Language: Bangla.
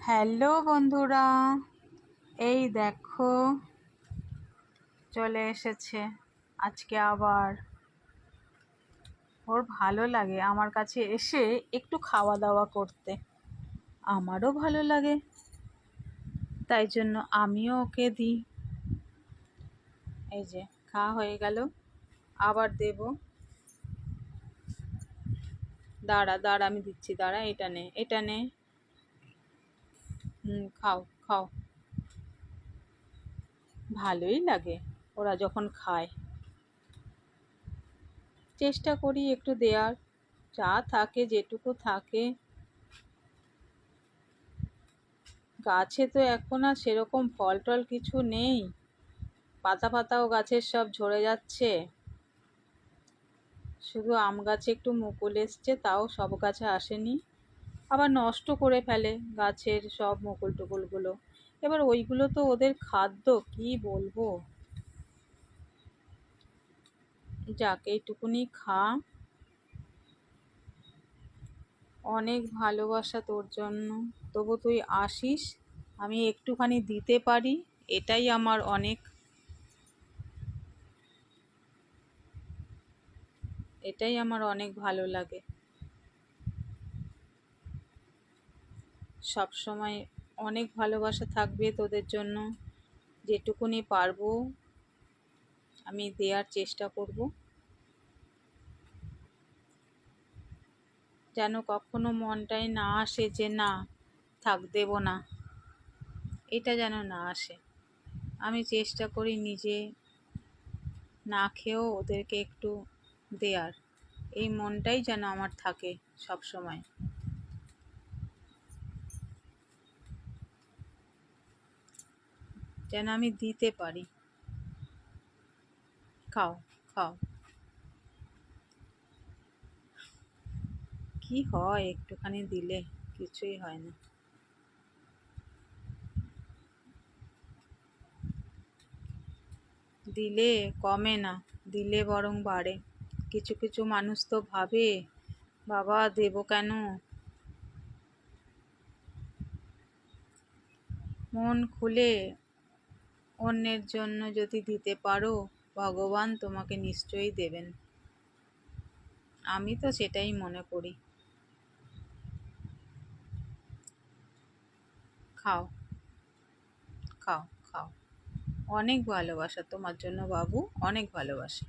হ্যালো বন্ধুরা, এই দেখো চলে এসেছে আজকে আবার। ওর ভালো লাগে আমার কাছে এসে একটু খাওয়া দাওয়া করতে, আমারও ভালো লাগে, তাই জন্য আমিও ওকে দিই। এই যে খাওয়া হয়ে গেল, আবার দেব। দাঁড়া দাঁড়া, আমি দিচ্ছি, দাঁড়া, এটা নে, এটা নে। খাও খাও, ভালোই লাগে ওরা যখন খায়। চেষ্টা করি একটু দেওয়ার, যা থাকে যেটুকু থাকে। গাছে তো এখন আর সেরকম ফল টল কিছু নেই, পাতা পাতাও গাছের সব ঝরে যাচ্ছে। শুধু আম গাছে একটু মুকুল এসছে, তাও সব গাছে আসেনি, আবার নষ্ট করে ফেলে গাছের সব মুকুল টুকুলগুলো। এবার ওইগুলো তো ওদের খাদ্য, কি বলবো। যাক, এইটুকুনি খা। অনেক ভালোবাসা তোর জন্য, তবু তুই আসিস, আমি একটুখানি দিতে পারি, এটাই আমার অনেক, এটাই আমার অনেক ভালো লাগে। সব সময় অনেক ভালোবাসা থাকবে তোদের জন্য, যেটুকুনি পারবো আমি দেওয়ার চেষ্টা করব, যেন কখনো মনটাই না আসে যে না থাক দেব না, এটা যেন না আসে। আমি চেষ্টা করি নিজে না খেয়েও ওদেরকে একটু দেওয়ার, এই মনটাই যেন আমার থাকে সব সময়, যেন আমি দিতে পারি। খাও খাও, কি হয় একটুখানি দিলে, কিছুই হয় না। দিলে কমে না, দিলে বরং বাড়ে। কিছু কিছু মানুষ তো ভাবে বাবা দেবো কেন। মন খুলে অন্যের জন্য যদি দিতে পারো, ভগবান তোমাকে নিশ্চয়ই দেবেন, আমি তো সেটাই মনে করি। খাও খাও খাও, অনেক ভালোবাসা তোমার জন্য বাবু, অনেক ভালোবাসা।